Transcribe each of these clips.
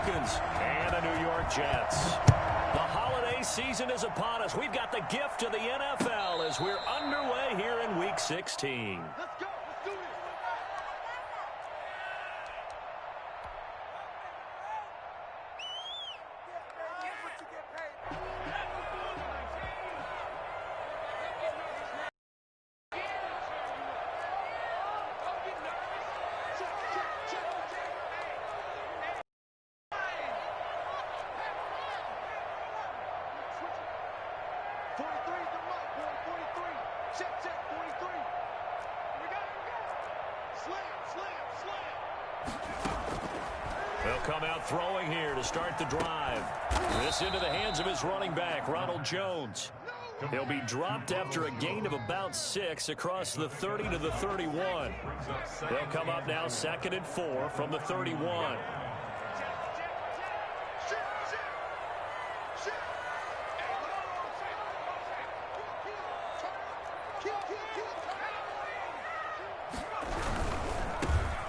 Falcons and the New York Jets. The holiday season is upon us. We've got the gift of the NFL as we're underway here in Week 16. Let's go. Let's do this. They'll come out throwing here to start the drive. This into the hands of his running back, Ronald Jones. He'll be dropped after a gain of about 6 across the 30 to the 31. They'll come up now 2nd and 4 from the 31.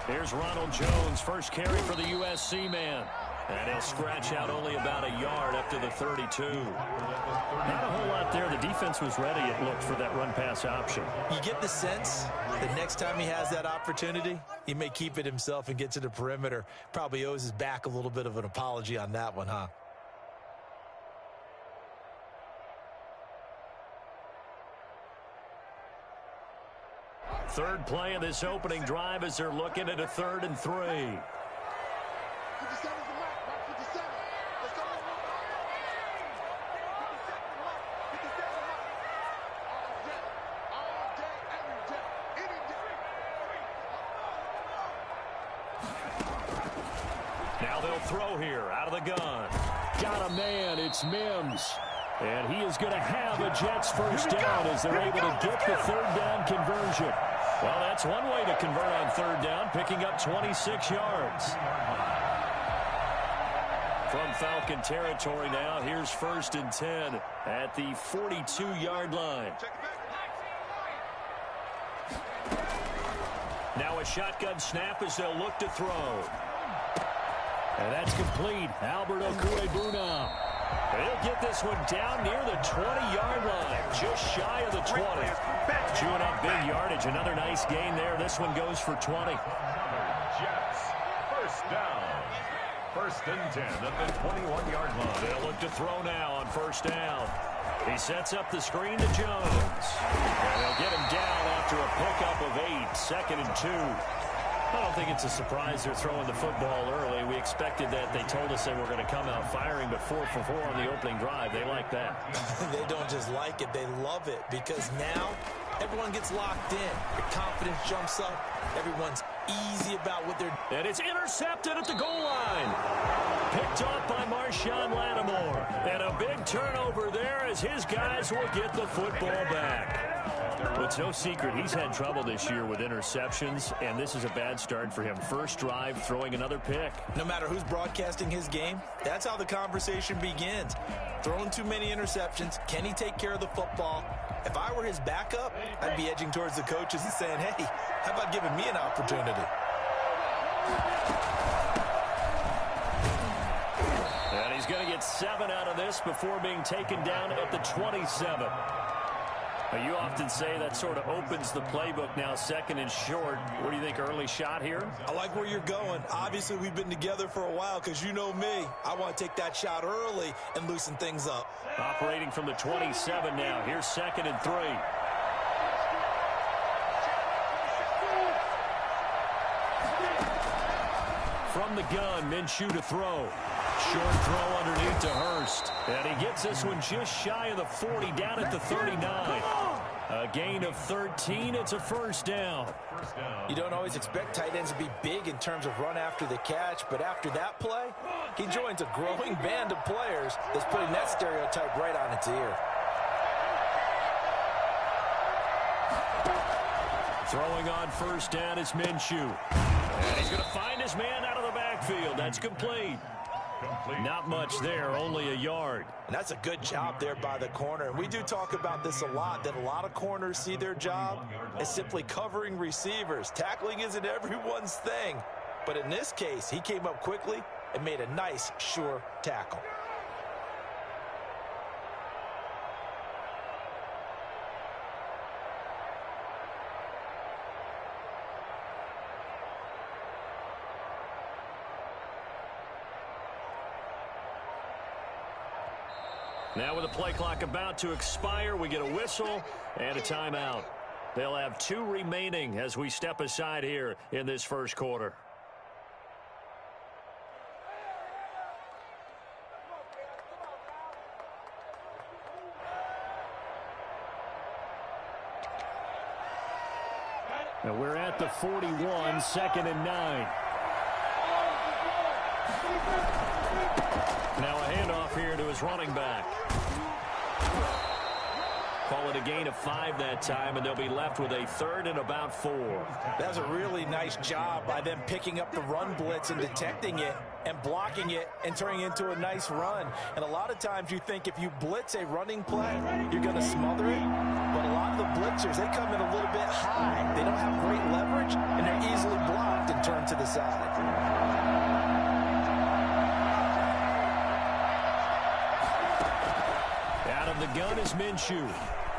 Here's Ronald Jones, first carry for the USC man. And he'll scratch out only about a yard up to the 32. Not a whole lot there. The defense was ready, it looked, for that run-pass option. You get the sense that next time he has that opportunity, he may keep it himself and get to the perimeter. Probably owes his back a little bit of an apology on that one, huh? Third play of this opening drive as they're looking at a 3rd and 3. Now they'll throw here out of the gun. Got a man, it's Mims. And he is going to have a Jets first down as they're able to get the 3rd down conversion. Well, that's one way to convert on 3rd down, picking up 26 yards. From Falcon territory now, here's 1st and 10 at the 42-yard line. Now a shotgun snap as they'll look to throw. And that's complete. Albert Okwuegbunam. He'll get this one down near the 20-yard line, just shy of the 20. Chewing up big yardage. Another nice gain there. This one goes for 20. Jets, first down. 1st and 10 at the 21-yard line. They'll look to throw now on 1st down. He sets up the screen to Jones. And they'll get him down after a pickup of 8, 2nd and 2. I don't think it's a surprise they're throwing the football early. We expected that. They told us they were going to come out firing, but 4 for 4 on the opening drive. They like that. They don't just like it, they love it, because now everyone gets locked in. Their confidence jumps up. Everyone's easy about what they're doing. And it's intercepted at the goal line. Picked off by Marshawn Lattimore. And a big turnover there as his guys will get the football back. Well, it's no secret he's had trouble this year with interceptions, and this is a bad start for him. First drive, throwing another pick. No matter who's broadcasting his game, that's how the conversation begins. Throwing too many interceptions, can he take care of the football? If I were his backup, I'd be edging towards the coaches and saying, hey, how about giving me an opportunity? And he's going to get 7 out of this before being taken down at the 27. You often say that sort of opens the playbook now, 2nd and short. What do you think, early shot here? I like where you're going. Obviously, we've been together for a while because you know me. I want to take that shot early and loosen things up. Operating from the 27 now. Here's 2nd and 3. From the gun, Minshew to throw. Short throw underneath to Hurst. And he gets this one just shy of the 40, down at the 39. A gain of 13. It's a first down. You don't always expect tight ends to be big in terms of run after the catch, but after that play, he joins a growing band of players that's putting that stereotype right on its ear. Throwing on first down is Minshew. And he's going to find his man out of the backfield. That's complete. Not much there, only a yard. And that's a good job there by the corner. And we do talk about this a lot, that a lot of corners see their job as simply covering receivers. Tackling isn't everyone's thing. But in this case, he came up quickly and made a nice, sure tackle. Now with the play clock about to expire, we get a whistle and a timeout. They'll have 2 remaining as we step aside here in this first quarter. Now we're at the 41, 2nd and 9. Now a handoff here to his running back. Call it a gain of 5 that time, and they'll be left with a 3rd and about 4. That's a really nice job by them picking up the run blitz and detecting it and blocking it and turning it into a nice run. And a lot of times you think if you blitz a running play, you're going to smother it. But a lot of the blitzers, they come in a little bit high. They don't have great leverage, and they're easily blocked and turned to the side. The gun is Minshew.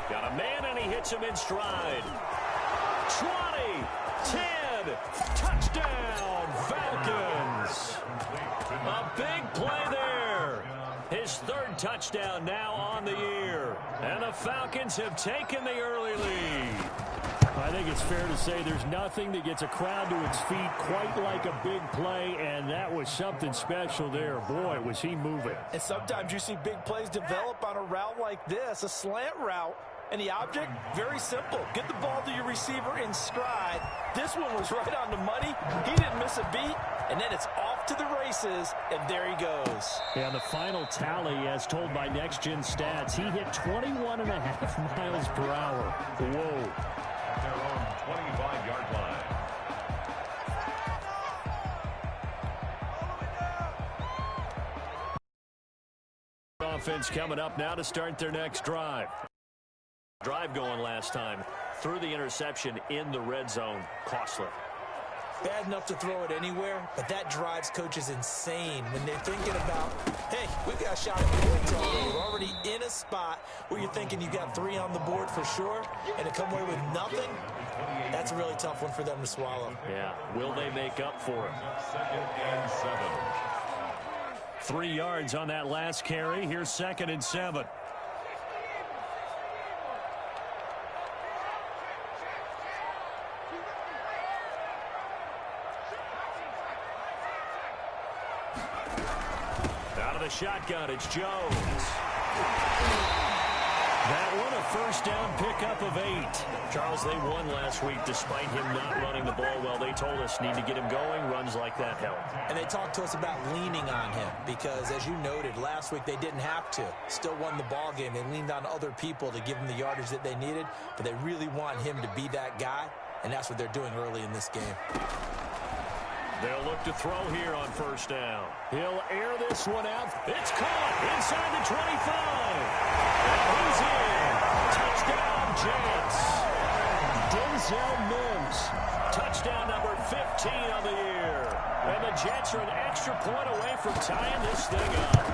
Got a man, and he hits him in stride. 20, 10, touchdown, Falcons. A big play there. His 3rd touchdown now on the year. And the Falcons have taken the early lead. I think it's fair to say there's nothing that gets a crowd to its feet quite like a big play, and that was something special there. Boy, was he moving. And sometimes you see big plays develop on a route like this, a slant route, and the object, very simple. Get the ball to your receiver in stride. This one was right on the money. He didn't miss a beat, and then it's off to the races, and there he goes. Yeah, the final tally, as told by Next Gen Stats, he hit 21.5 miles per hour. Whoa. Their own 25-yard line. Offense coming up now to start their next drive. Drive going last time. Threw the interception in the red zone. Costly. Bad enough to throw it anywhere, but that drives coaches insane when they're thinking about, hey, we've got a shot at the points already. We're already in a spot where you're thinking you got 3 on the board for sure, and to come away with nothing, that's a really tough one for them to swallow. Yeah, will they make up for it? 2nd and 7. 3 yards on that last carry. Here's 2nd and 7. Shotgun, it's Jones. That one a first down pickup of 8. Charles, they won last week despite him not running the ball well. They told us need to get him going. Runs like that help. And they talked to us about leaning on him because, as you noted, last week they didn't have to. Still won the ball game. They leaned on other people to give them the yardage that they needed, but they really want him to be that guy, and that's what they're doing early in this game. They'll look to throw here on first down. He'll air this one out. It's caught inside the 25. And he's in. Touchdown, Jets. Denzel Mims. Touchdown number 15 of the year. And the Jets are an extra point away from tying this thing up.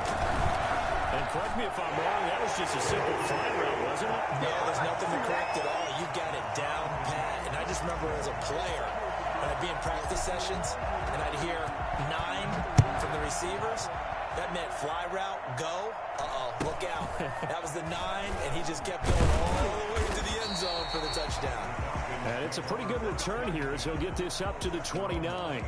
And correct me if I'm wrong, that was just a simple fly route, wasn't it? No, there's nothing to correct at all. You got it down pat. And I just remember as a player, when I'd be in practice sessions and I'd hear 9 from the receivers, that meant fly route, go, look out. That was the 9, and he just kept going all the way to the end zone for the touchdown. And it's a pretty good return here as he'll get this up to the 29.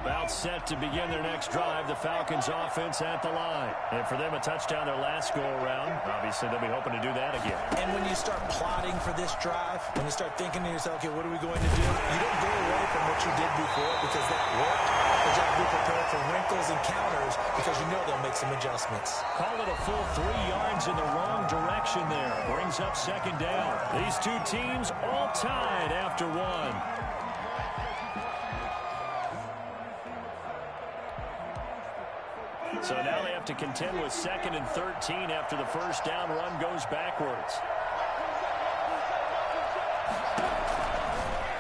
About set to begin their next drive. The Falcons offense at the line. And for them, a touchdown their last go-around. Obviously, they'll be hoping to do that again. And when you start plotting for this drive, when you start thinking to yourself, okay, what are we going to do? You don't go away from what you did before because that worked. But you have to be prepared for wrinkles and counters because you know they'll make some adjustments. Call it a full 3 yards in the wrong direction there. Brings up second down. These two teams all tied after 1. So now they have to contend with 2nd and 13 after the first down run goes backwards.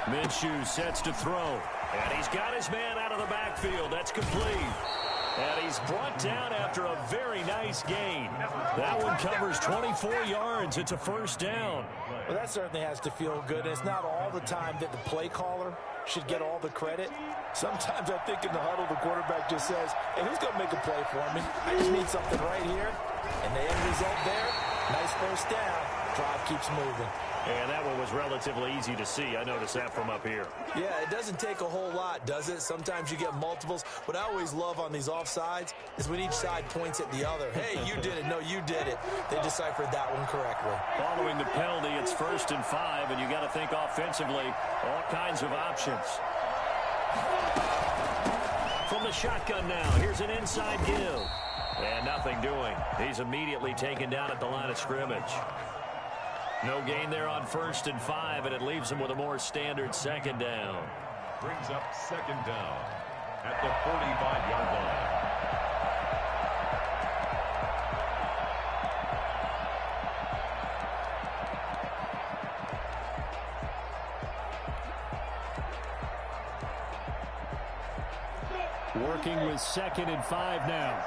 Minshew sets to throw. And he's got his man out of the backfield. That's complete. And he's brought down after a very nice gain. That one covers 24 yards. It's a first down. Well, that certainly has to feel good. And it's not all the time that the play caller should get all the credit. Sometimes I think in the huddle, the quarterback just says, hey, who's going to make a play for me? I just need something right here. And the end result there, nice first down. Drive keeps moving. And that one was relatively easy to see. I noticed that from up here. Yeah, it doesn't take a whole lot, does it? Sometimes you get multiples. What I always love on these offsides is when each side points at the other. Hey, you did it. No, you did it. They deciphered that one correctly. Following the penalty, it's 1st and 5, and you got to think offensively, all kinds of options. From the shotgun now, here's an inside give. And nothing doing. He's immediately taken down at the line of scrimmage. No gain there on 1st and 5, and it leaves him with a more standard 2nd down. Brings up 2nd down at the 45-yard line. Working with 2nd and 5 now.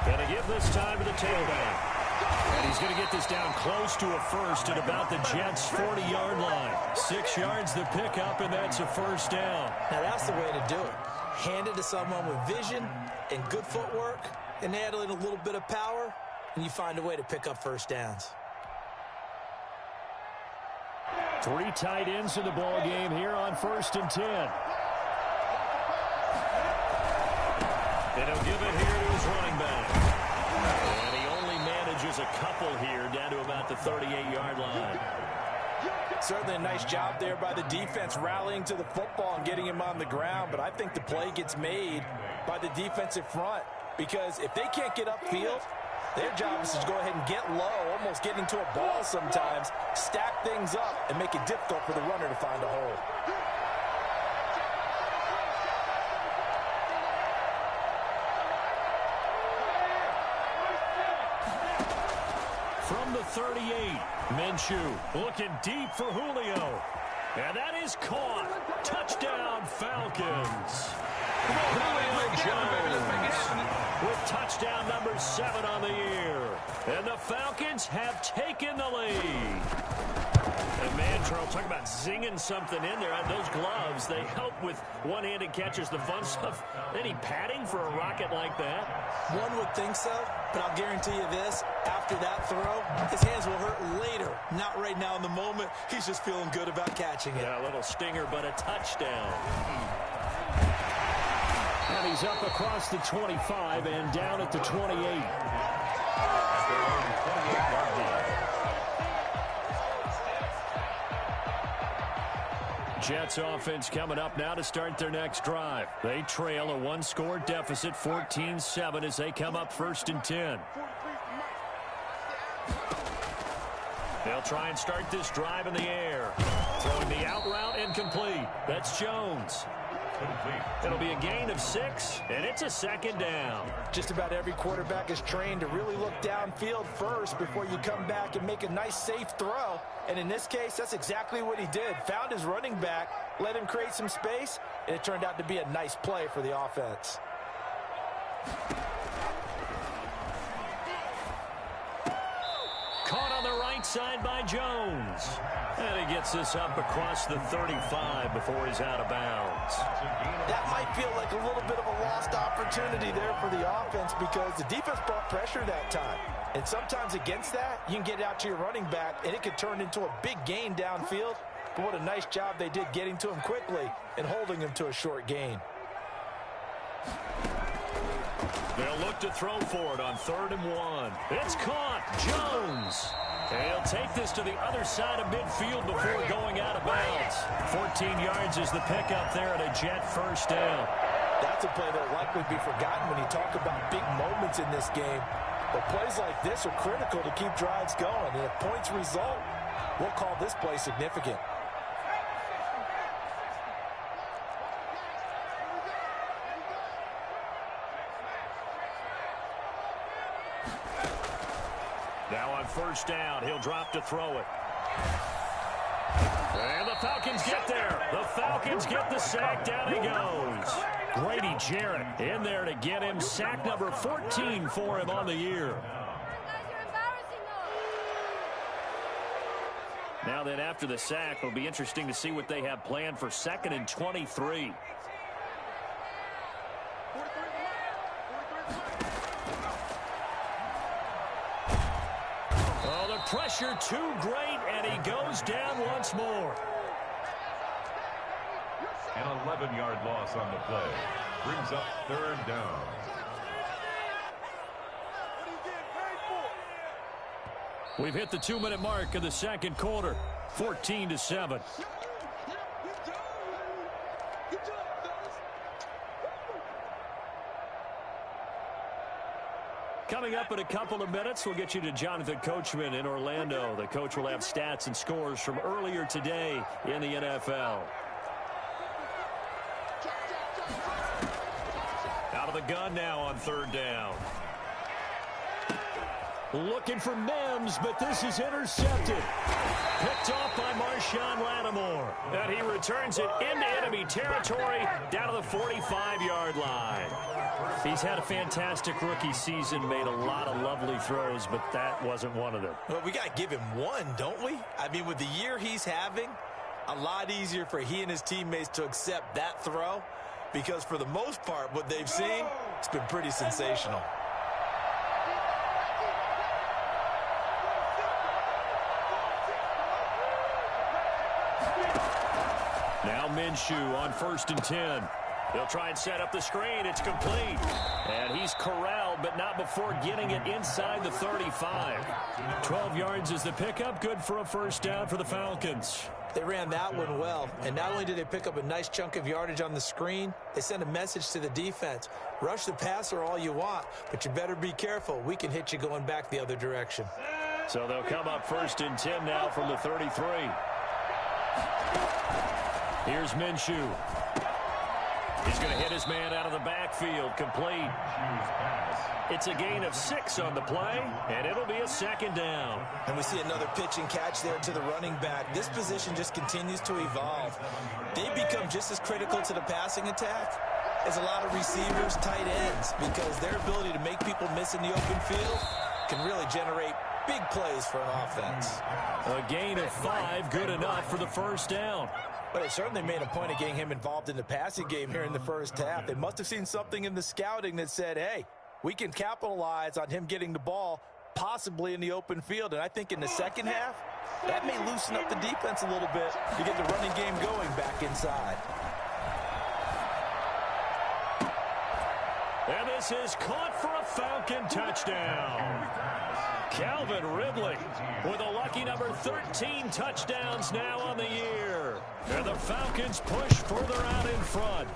Gonna give this time to the tailback. And he's going to get this down close to a first at about the Jets' 40-yard line. 6 yards the pickup, and that's a first down. Now, that's the way to do it. Hand it to someone with vision and good footwork, and add in a little bit of power, and you find a way to pick up first downs. 3 tight ends in the ball game here on 1st and 10. And he'll give it here to his running back. And he only manages a couple here down to about the 38-yard line. Certainly a nice job there by the defense rallying to the football and getting him on the ground. But I think the play gets made by the defensive front, because if they can't get upfield, their job is to go ahead and get low, almost get into a ball sometimes, stack things up, and make it difficult for the runner to find a hole. From the 38, Minshew looking deep for Julio. And that is caught. Touchdown, Falcons. Julio Jones with touchdown number 7 on the year. And the Falcons have taken the lead. And Mantrell, talk about zinging something in there. Those gloves, they help with one-handed catches, the fun stuff. Any padding for a rocket like that? One would think so, but I'll guarantee you this. After that throw, his hands will hurt later. Not right now in the moment. He's just feeling good about catching it. Yeah, a little stinger, but a touchdown. And he's up across the 25 and down at the 28. Jets offense coming up now to start their next drive. They trail a 1-score deficit, 14-7, as they come up 1st and 10. They'll try and start this drive in the air. Throwing the out route incomplete. That's Jones. It'll be a gain of 6, and it's a 2nd down. Just about every quarterback is trained to really look downfield first before you come back and make a nice, safe throw. And in this case, that's exactly what he did. Found his running back, let him create some space, and it turned out to be a nice play for the offense. Caught on the right side by Jones. And he gets this up across the 35 before he's out of bounds. That might feel like a little bit of a lost opportunity there for the offense, because the defense brought pressure that time. And sometimes against that, you can get out to your running back, and it could turn into a big gain downfield. But what a nice job they did getting to him quickly and holding him to a short gain. They'll look to throw for it on 3rd and 1. It's caught. Jones. And he'll take this to the other side of midfield before going out of bounds. 14 yards is the pickup there at a Jet first down. That's a play that will likely be forgotten when you talk about big moments in this game. But plays like this are critical to keep drives going. And if points result, we'll call this play significant. Now on first down, he'll drop to throw it. And the Falcons get there. The Falcons get the sack. Down he goes. Grady Jarrett in there to get him. Sack number 14 for him on the year. Now then, after the sack, it'll be interesting to see what they have planned for 2nd and 23. Oh, the pressure too great, and he goes down once more. An 11-yard loss on the play. Brings up 3rd down. We've hit the 2-minute mark of the second quarter. 14-7. Coming up in a couple of minutes, we'll get you to Jonathan Coachman in Orlando. The coach will have stats and scores from earlier today in the NFL. Out of the gun now on 3rd down. Looking for Mims, but this is intercepted. Picked off by Marshawn Lattimore. And he returns it into enemy territory down to the 45-yard line. He's had a fantastic rookie season, made a lot of lovely throws, but that wasn't one of them. Well, we got to give him one, don't we? I mean, with the year he's having, a lot easier for he and his teammates to accept that throw, because for the most part, what they've seen, it's been pretty sensational. Now Minshew on 1st and 10. They'll try and set up the screen. It's complete. And he's corralled, but not before getting it inside the 35. 12 yards is the pickup. Good for a first down for the Falcons. They ran that one well, and not only did they pick up a nice chunk of yardage on the screen, they sent a message to the defense. Rush the passer all you want, but you better be careful. We can hit you going back the other direction. So they'll come up 1st and 10 now from the 33. Here's Minshew. He's going to hit his man out of the backfield. Complete. It's a gain of 6 on the play, and it'll be a 2nd down. And we see another pitch and catch there to the running back. This position just continues to evolve. They become just as critical to the passing attack as a lot of receivers, tight ends, because their ability to make people miss in the open field can really generate big plays for an offense. A gain of 5, good enough for the first down. But they certainly made a point of getting him involved in the passing game here in the first half. They must have seen something in the scouting that said, hey, we can capitalize on him getting the ball possibly in the open field. And I think in the second half, that may loosen up the defense a little bit to get the running game going back inside. And this is caught for a Falcon touchdown. Calvin Ridley with a lucky number 13 touchdowns now on the year. And the Falcons push further out in front.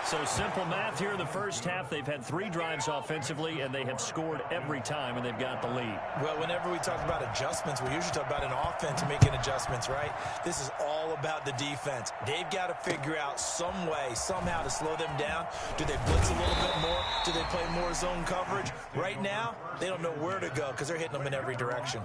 So simple math here in the first half. They've had 3 drives offensively, and they have scored every time, and they've got the lead. Well, whenever we talk about adjustments, we usually talk about an offense making adjustments, right? This is all about the defense. They've got to figure out some way, somehow to slow them down. Do they blitz a little bit more? Do they play more zone coverage? Right now, they don't know where to go because they're hitting them in every direction.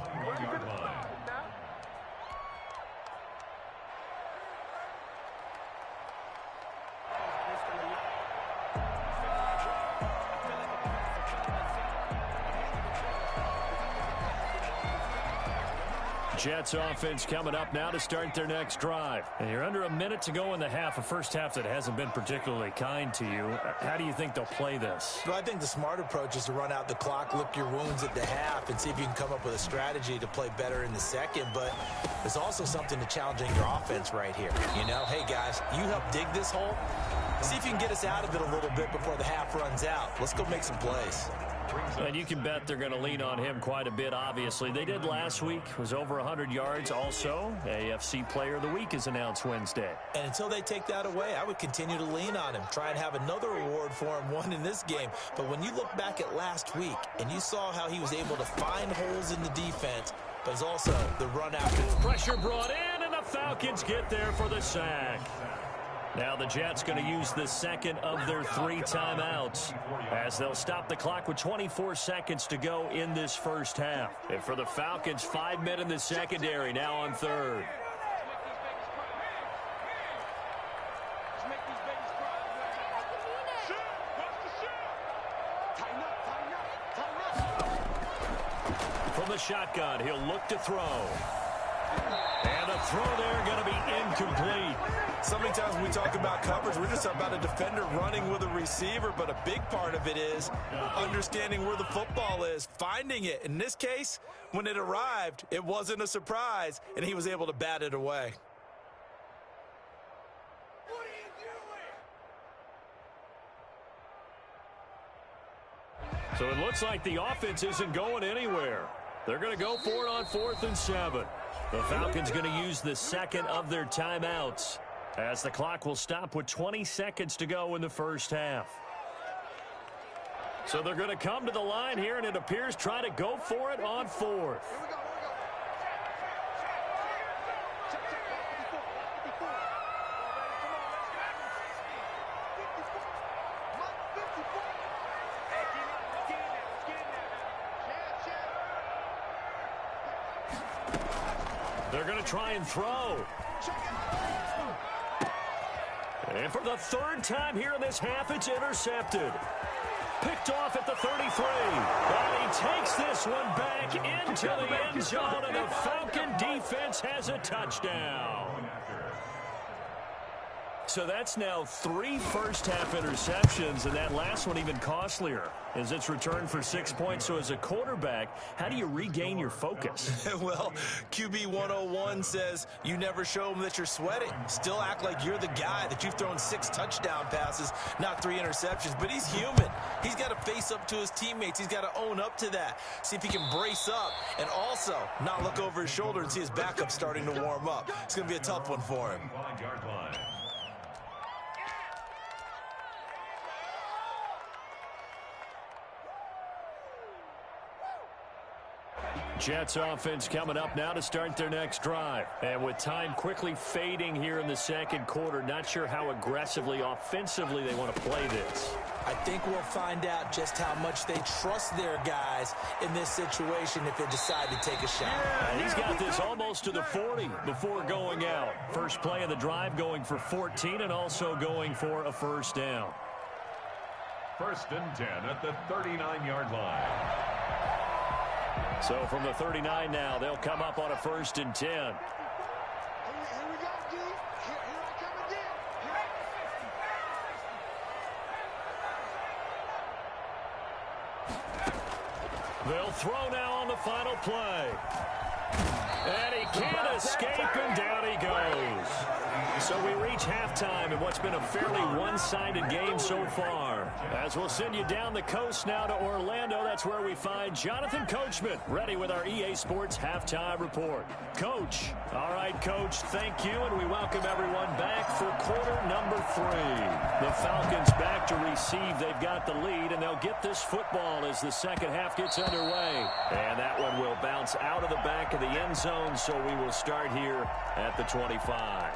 Jets offense coming up now to start their next drive. And you're under a minute to go in the half, a first half that hasn't been particularly kind to you. How do you think they'll play this? Well, I think the smart approach is to run out the clock, lick your wounds at the half, and see if you can come up with a strategy to play better in the second. But there's also something to challenging your offense right here. You know, hey, guys, you help dig this hole. See if you can get us out of it a little bit before the half runs out. Let's go make some plays. And you can bet they're going to lean on him quite a bit, obviously. They did last week, was over 100 yards. Also, AFC Player of the Week is announced Wednesday. And until they take that away, I would continue to lean on him, try and have another award for him, one in this game. But when you look back at last week and you saw how he was able to find holes in the defense, but it's also the run after. Pressure brought in, and the Falcons get there for the sack. Now the Jets going to use the second of their 3 timeouts as they'll stop the clock with 24 seconds to go in this first half. And for the Falcons, 5 men in the secondary now on third. From the shotgun, he'll look to throw. And the throw there going to be incomplete. So many times when we talk about coverage, we're just talking about a defender running with a receiver, but a big part of it is understanding where the football is, finding it. In this case, when it arrived, it wasn't a surprise, and he was able to bat it away. So it looks like the offense isn't going anywhere. They're going to go for it on 4th and 7. The Falcons going to use the second of their timeouts as the clock will stop with 20 seconds to go in the first half. So they're going to come to the line here, and it appears try to go for it on 4th. They're going to try and throw. And for the 3rd time here in this half, it's intercepted. Picked off at the 33. And he takes this one back into the end zone, and the Falcon defense has a touchdown. So that's now 3 first-half interceptions, and that last one even costlier as it's returned for 6 points. So as a quarterback, how do you regain your focus? Well, QB 101 says you never show them that you're sweating. Still act like you're the guy, that you've thrown 6 touchdown passes, not 3 interceptions. But he's human. He's got to face up to his teammates. He's got to own up to that. See if he can brace up and also not look over his shoulder and see his backup starting to warm up. It's going to be a tough one for him. Jets offense coming up now to start their next drive. And with time quickly fading here in the second quarter, not sure how aggressively, offensively they want to play this. I think we'll find out just how much they trust their guys in this situation if they decide to take a shot. And he's got this almost to the 40 before going out. First play of the drive going for 14 and also going for a first down. 1st and 10 at the 39-yard line. So from the 39 now, they'll come up on a 1st and 10. Here we go, D. Here I come again. They'll throw now on the final play. And he can't escape, and down he goes. So we reach halftime in what's been a fairly one-sided game so far. As we'll send you down the coast now to Orlando, that's where we find Jonathan Coachman ready with our EA Sports Halftime Report. Coach. All right, Coach, thank you, and we welcome everyone back for quarter number 3. The Falcons back to receive. They've got the lead, and they'll get this football as the second half gets underway. And that one will bounce out of the back of the end zone, so we will start here at the 25.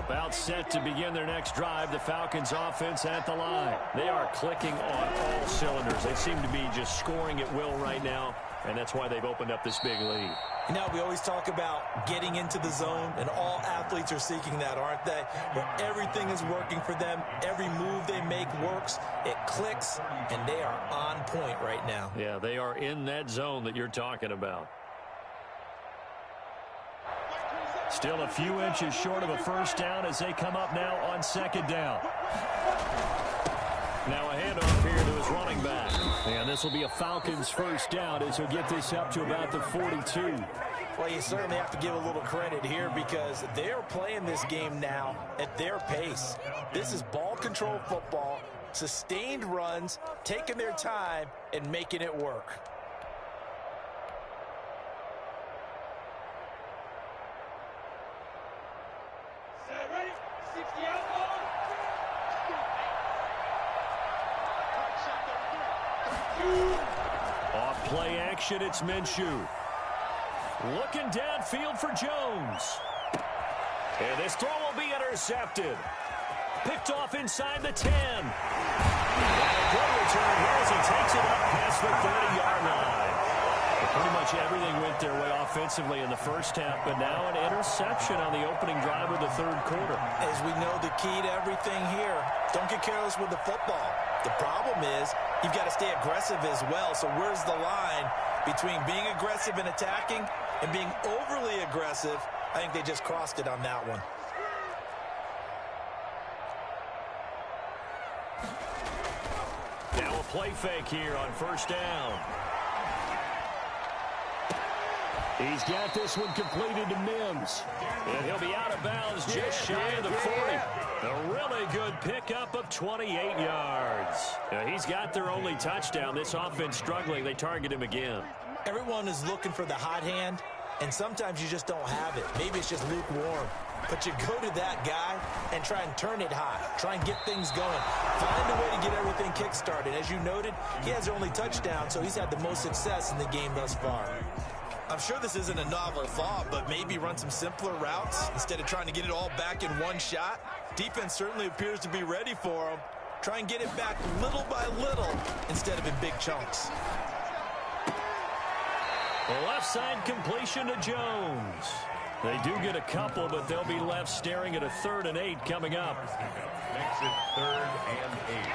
About set to begin their next drive, the Falcons offense at the line. They are clicking on all cylinders. They seem to be just scoring at will right now, and that's why they've opened up this big lead. You know, we always talk about getting into the zone, and all athletes are seeking that, aren't they? Where everything is working for them. Every move they make works. It clicks, and they are on point right now. Yeah, they are in that zone that you're talking about. Still a few inches short of a first down as they come up now on 2nd down. Now a handoff here to his running back. And this will be a Falcons first down as he'll get this up to about the 42. Well, you certainly have to give a little credit here because they're playing this game now at their pace. This is ball control football, sustained runs, taking their time, and making it work. play action, it's Minshew. Looking downfield for Jones. And this throw will be intercepted. Picked off inside the 10. And a good return here as he takes it up past the 30-yard line. Pretty much everything went their way offensively in the first half, but now an interception on the opening drive of the third quarter. As we know, the key to everything here, don't get careless with the football. The problem is you've got to stay aggressive as well. So where's the line between being aggressive and attacking and being overly aggressive? I think they just crossed it on that one. Now a play fake here on first down. He's got this one completed to Mims. And he'll be out of bounds just shy of the 40. A really good pickup of 28 yards. Now he's got their only touchdown. This offense struggling. They target him again. Everyone is looking for the hot hand, and sometimes you just don't have it. Maybe it's just lukewarm. But you go to that guy and try and turn it hot. Try and get things going. Find a way to get everything kick-started. As you noted, he has their only touchdown, so he's had the most success in the game thus far. I'm sure this isn't a novel thought, but maybe run some simpler routes instead of trying to get it all back in one shot. Defense certainly appears to be ready for him. Try and get it back little by little instead of in big chunks. The left side completion to Jones. They do get a couple, but they'll be left staring at a 3rd and 8 coming up. Makes it 3rd and 8.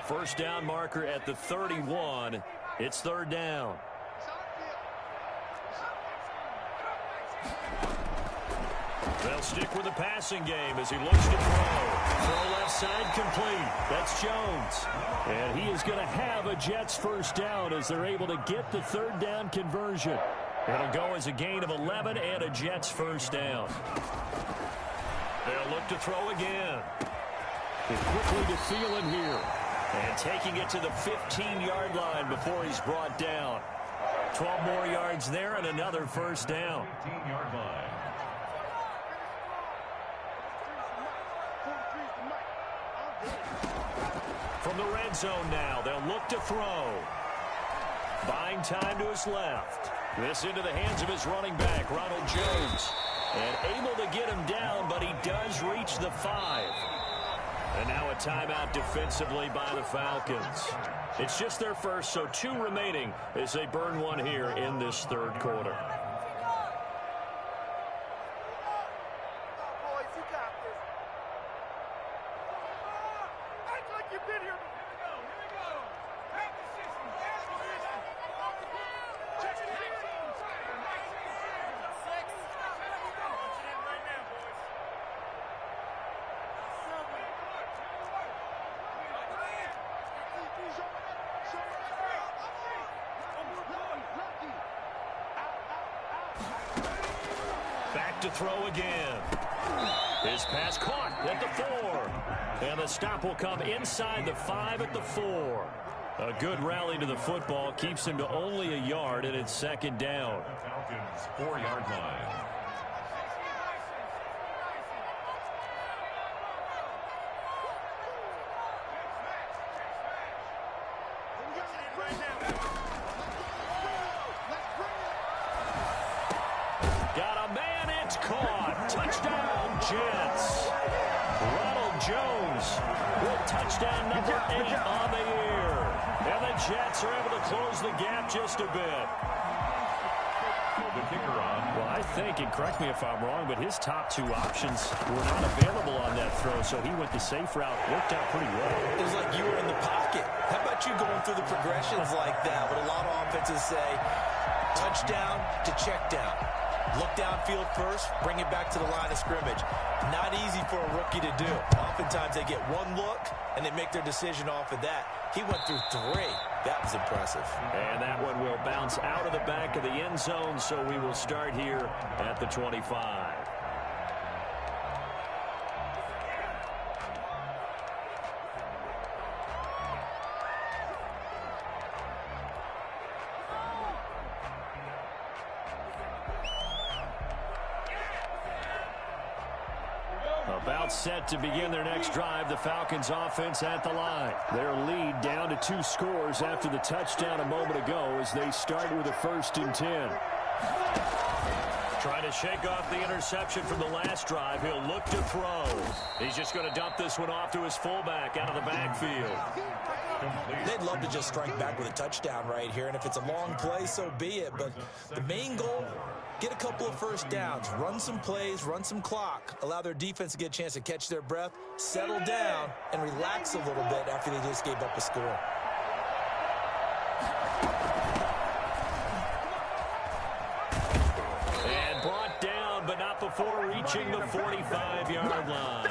First down marker at the 31. It's 3rd down. They'll stick with the passing game as he looks to throw. Throw left side complete. That's Jones. And he is going to have a Jets first down as they're able to get the 3rd down conversion. It'll go as a gain of 11 and a Jets first down. They'll look to throw again. Quickly to Thielen here. And taking it to the 15-yard line before he's brought down. 12 more yards there and another first down. 15-yard line. From the red zone now, they'll look to throw. Buying time to his left. This into the hands of his running back, Ronald Jones. And able to get him down, but he does reach the 5. And now a timeout defensively by the Falcons. It's just their first, so 2 remaining as they burn one here in this third quarter. Back to throw again. His pass caught at the 4. And the stop will come inside the 5 at the 4. A good rally to the football keeps him to only a yard, and it's 2nd down. Falcons 4-yard line. Got a man, it's caught. Touchdown, Jets. Ronald Jones with touchdown number 8 on the year. And the Jets are able to close the gap just a bit. The kicker on. Well, I think, and correct me if I'm wrong, but his top 2 options were not available on that throw, so he went the safe route. Worked out pretty well. It was like you were in the pocket. How about you going through the progressions like that? What a lot of offenses say, touchdown to check down. Look downfield first, bring it back to the line of scrimmage. Not easy for a rookie to do. Oftentimes they get one look, and they make their decision off of that. He went through 3. That was impressive. And that one will bounce out of the back of the end zone, so we will start here at the 25. About set to begin their next drive, the Falcons offense at the line. Their lead down to 2 scores after the touchdown a moment ago as they start with a 1st and 10. Trying to shake off the interception from the last drive. He'll look to throw. He's just going to dump this one off to his fullback out of the backfield. They'd love to just strike back with a touchdown right here, and if it's a long play, so be it. But the main goal, get a couple of first downs, run some plays, run some clock, allow their defense to get a chance to catch their breath, settle down, and relax a little bit after they just gave up a score. And brought down, but not before reaching the 45-yard line.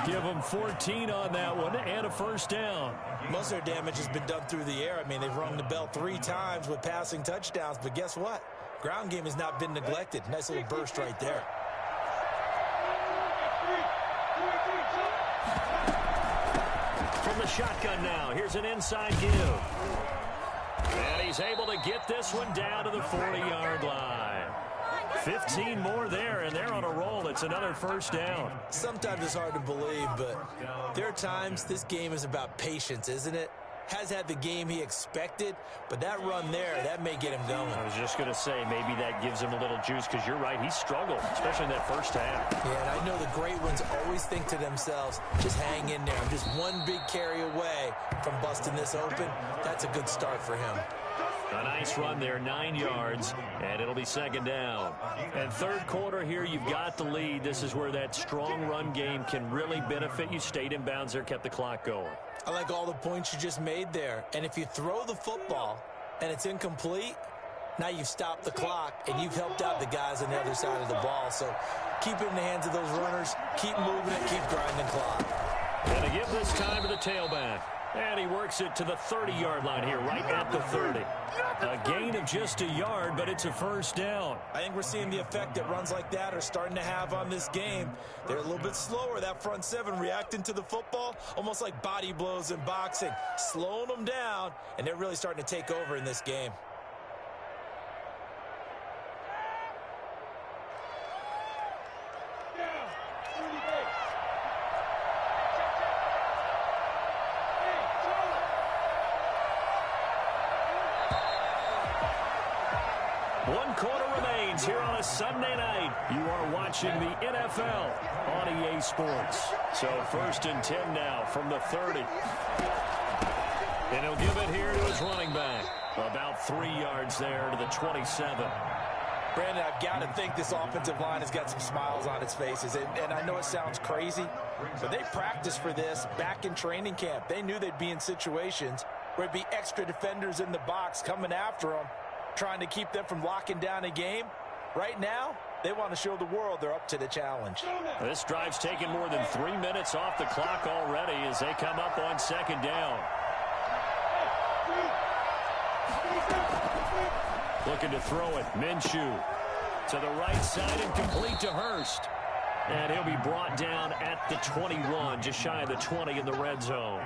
Give them 14 on that one and a 1st down. Most of their damage has been done through the air. I mean, they've rung the bell 3 times with passing touchdowns, but guess what? Ground game has not been neglected. Nice little burst right there. From the shotgun now, here's an inside give. And he's able to get this one down to the 40-yard line. 15 more there, and they're on a roll. It's another 1st down. Sometimes it's hard to believe, but there are times this game is about patience, isn't it? Has had the game he expected, but that run there, that may get him going. I was just going to say, maybe that gives him a little juice, because you're right, he struggled, especially in that 1st half. Yeah, and I know the great ones always think to themselves, just hang in there. I'm just one big carry away from busting this open. That's a good start for him. A nice run there, 9 yards, and it'll be 2nd down. And 3rd quarter here, you've got the lead. This is where that strong run game can really benefit you. Stayed in bounds there, kept the clock going. I like all the points you just made there. And if you throw the football and it's incomplete, now you've stopped the clock and you've helped out the guys on the other side of the ball. So keep it in the hands of those runners. Keep moving it. Keep grinding clock. And to give this time to the tailback. And he works it to the 30-yard line here, right at the 30. A gain of just a yard, but it's a 1st down. I think we're seeing the effect that runs like that are starting to have on this game. They're a little bit slower, that front 7, reacting to the football, almost like body blows in boxing, slowing them down, and they're really starting to take over in this game. Here on a Sunday night, you are watching the NFL on EA Sports. So 1st and 10 now from the 30. And he'll give it here to his running back. About 3 yards there to the 27. Brandon, I've got to think this offensive line has got some smiles on its faces. And I know it sounds crazy, but they practiced for this back in training camp. They knew they'd be in situations where it'd be extra defenders in the box coming after them, trying to keep them from locking down a game. Right now, they want to show the world they're up to the challenge. This drive's taken more than 3 minutes off the clock already as they come up on 2nd down. Looking to throw it. Minshew to the right side and complete to Hurst. And he'll be brought down at the 21, just shy of the 20 in the red zone.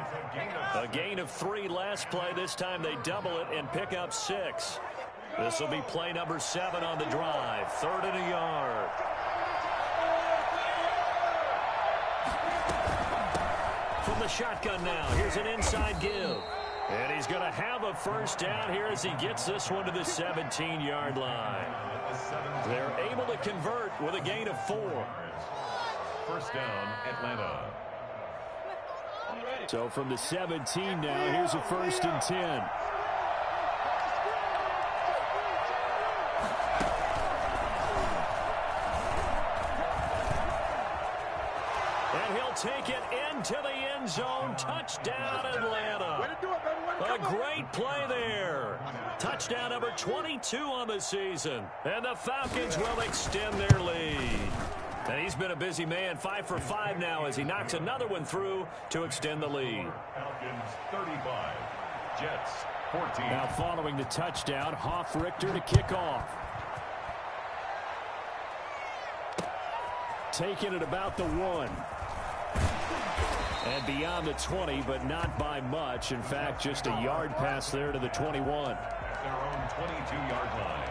A gain of 3 last play. This time they double it and pick up 6. This will be play number 7 on the drive. 3rd and a yard. From the shotgun now, here's an inside give. And he's going to have a 1st down here as he gets this one to the 17-yard line. They're able to convert with a gain of 4. 1st down, Atlanta. So from the 17 now, here's a 1st and 10. Take it into the end zone. Touchdown, Atlanta. A great play there. Touchdown number 22 on the season. And the Falcons will extend their lead. And he's been a busy man, 5 for 5 now as he knocks another one through to extend the lead. Falcons 35, Jets 14. Now following the touchdown, Hofrichter to kick off. Taking it about the 1. And beyond the 20, but not by much. In fact, just a yard pass there to the 21. At their own 22-yard line.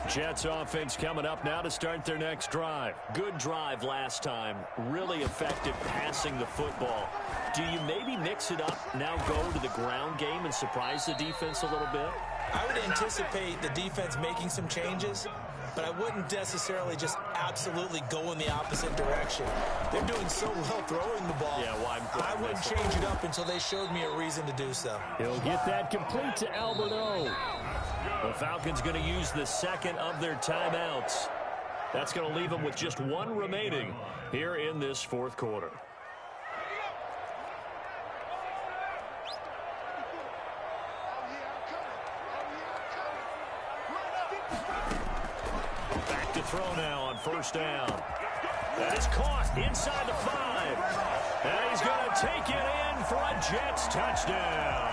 Jets offense coming up now to start their next drive. Good drive last time. Really effective passing the football. Do you maybe mix it up, now go to the ground game and surprise the defense a little bit? I would anticipate the defense making some changes, but I wouldn't necessarily just absolutely go in the opposite direction. They're doing so well throwing the ball. Yeah, well, I wouldn't change it up until they showed me a reason to do so. He'll get that complete to Albert O. The Falcons going to use the second of their timeouts. That's going to leave them with just one remaining here in this fourth quarter. Back to throw now on first down. That is caught inside the 5. And he's going to take it in for a Jets touchdown.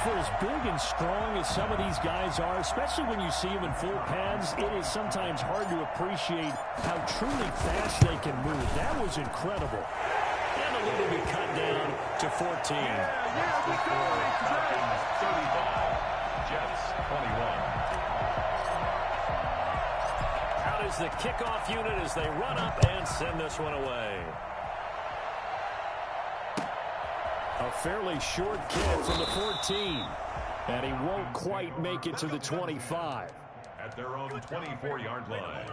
For as big and strong as some of these guys are, especially when you see them in full pads, it is sometimes hard to appreciate how truly fast they can move. That was incredible. And a little bit cut down to 14. Falcons 35, Jets 21. Out is the kickoff unit as they run up and send this one away. A fairly short kick from the 14. And he won't quite make it to the 25. At their own 24-yard line.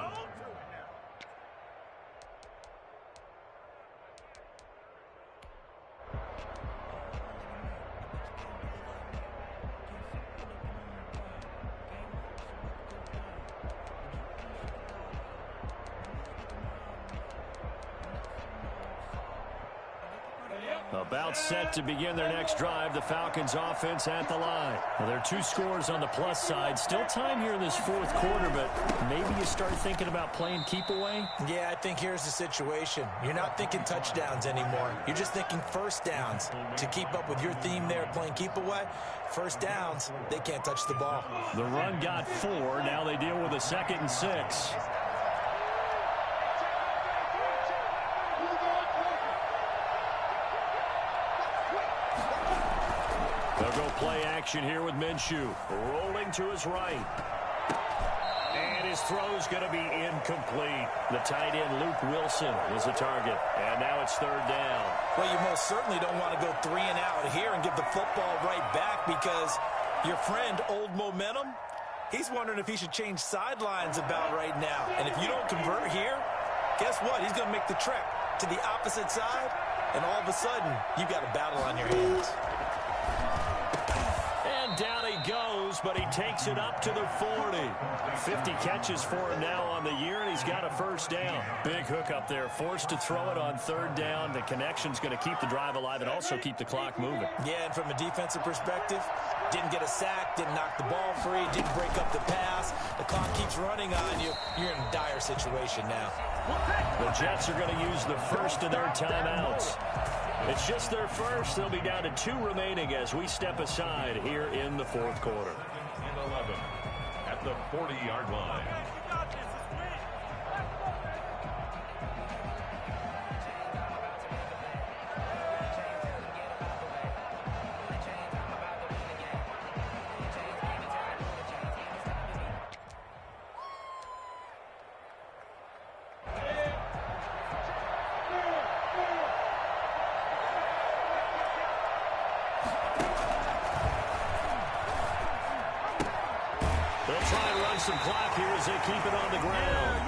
About set to begin their next drive. The Falcons offense at the line. Well, there are 2 scores on the plus side. Still time here in this fourth quarter, but maybe you start thinking about playing keep away? Yeah, I think here's the situation. You're not thinking touchdowns anymore. You're just thinking first downs. To keep up with your theme there, playing keep away, first downs, they can't touch the ball. The run got 4. Now they deal with a 2nd and 6. They'll go play action here with Minshew. Rolling to his right. And his throw's going to be incomplete. The tight end, Luke Wilson, is the target. And now it's 3rd down. Well, you most certainly don't want to go 3 and out here and give the football right back because your friend, Old Momentum, he's wondering if he should change sidelines about right now. And if you don't convert here, guess what? He's going to make the trek to the opposite side, and all of a sudden, you got a battle on your hands. And down he goes, but he takes it up to the 40. 50 catches for him now on the year, and he's got a first down. Big hook up there, forced to throw it on 3rd down. The connection's going to keep the drive alive and also keep the clock moving. Yeah, and from a defensive perspective, didn't get a sack, didn't knock the ball free, didn't break up the pass. The clock keeps running on you. You're in a dire situation now. The Jets are going to use the first of their timeouts. It's just their first. They'll be down to 2 remaining as we step aside here in the fourth quarter. And 11 at the 40-yard line. Some clock here as they keep it on the ground.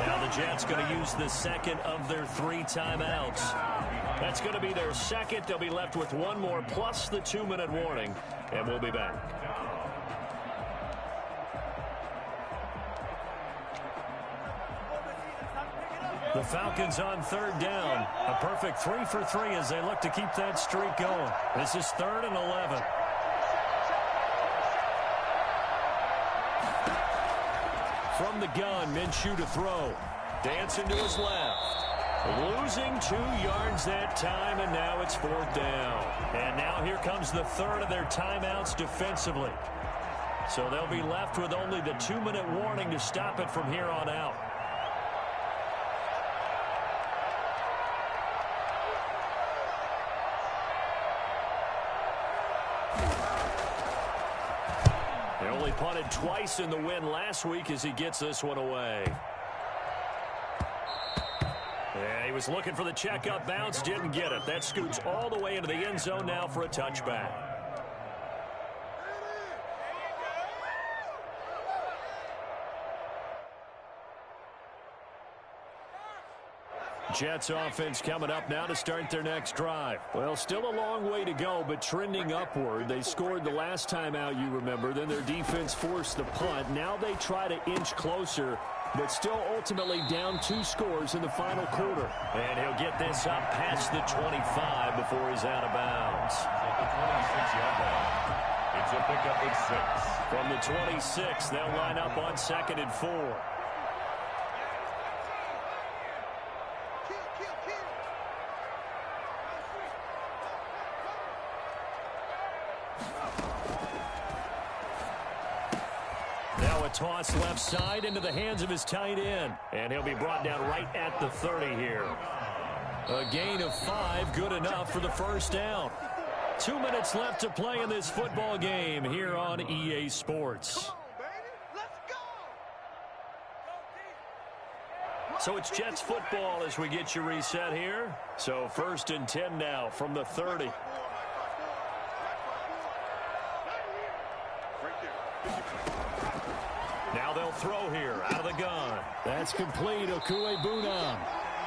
Now the Jets going to use the second of their 3 timeouts. That's going to be their second. They'll be left with 1 more plus the 2-minute warning, and we'll be back. The Falcons on 3rd down. A perfect 3 for 3 as they look to keep that streak going. This is 3rd and 11. From the gun, Minshew to throw. Dancing to his left. Losing 2 yards that time, and now it's 4th down. And now here comes the 3rd of their timeouts defensively. So they'll be left with only the 2-minute warning to stop it from here on out. They'll Well, he punted twice in the win last week as he gets this one away. Yeah, he was looking for the checkup bounce, didn't get it. That scoots all the way into the end zone now for a touchback. Jets offense coming up now to start their next drive. Well, still a long way to go, but trending upward. They scored the last time out, you remember. Then their defense forced the punt. Now they try to inch closer, but still ultimately down 2 scores in the final quarter. And he'll get this up past the 25 before he's out of bounds. At the 26-yard line. It's a pickup of 6. From the 26, they'll line up on 2nd and 4. Now a toss left side into the hands of his tight end. And he'll be brought down right at the 30 here. A gain of 5, good enough for the first down. 2 minutes left to play in this football game here on EA Sports. So it's Jets football as we get you reset here. So 1st and 10 now from the 30. Now they'll throw here out of the gun. That's complete. Okuegbunam.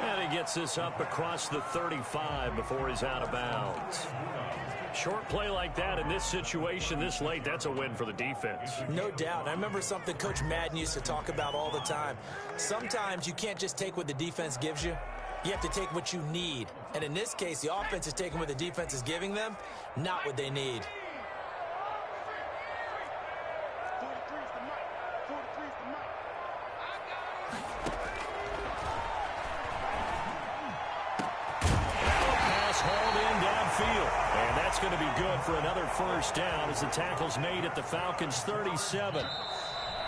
And he gets this up across the 35 before he's out of bounds. Short play like that in this situation this late, that's a win for the defense. No doubt. I remember something Coach Madden used to talk about all the time. Sometimes you can't just take what the defense gives you. You have to take what you need. And in this case, the offense is taking what the defense is giving them, not what they need. And that's going to be good for another first down as the tackle's made at the Falcons' 37.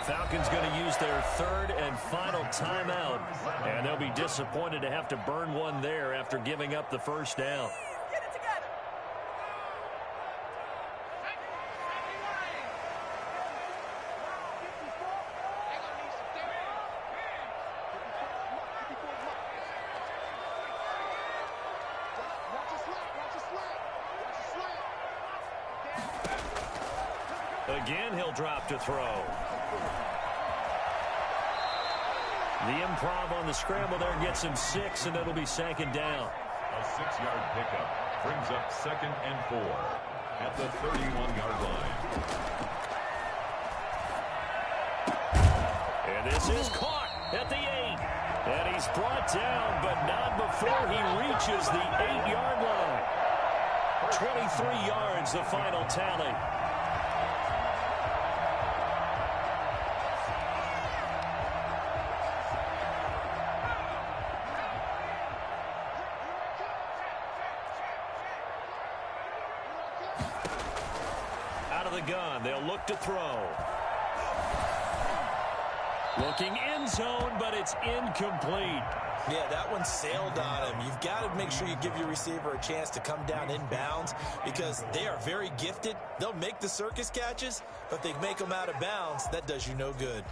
Falcons going to use their 3rd and final timeout. And they'll be disappointed to have to burn one there after giving up the first down. Get it together. Again, he'll drop to throw. The improv on the scramble there gets him 6, and it'll be 2nd down. A 6-yard pickup brings up 2nd and 4 at the 31-yard line. And this is caught at the 8. And he's brought down, but not before he reaches the 8-yard line. 23 yards, the final tally. Gun. They'll look to throw. Looking end zone, but it's incomplete. Yeah, that one sailed on him. You've got to make sure you give your receiver a chance to come down inbounds because they are very gifted. They'll make the circus catches, but they make them out of bounds. That does you no good.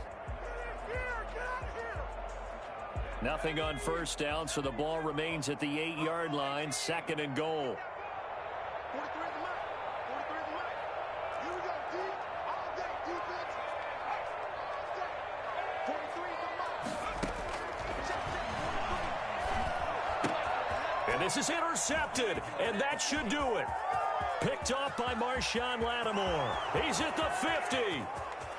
Nothing on first down, so the ball remains at the 8-yard line. 2nd and goal. And this is intercepted, and that should do it. Picked off by Marshawn Lattimore. He's at the 50.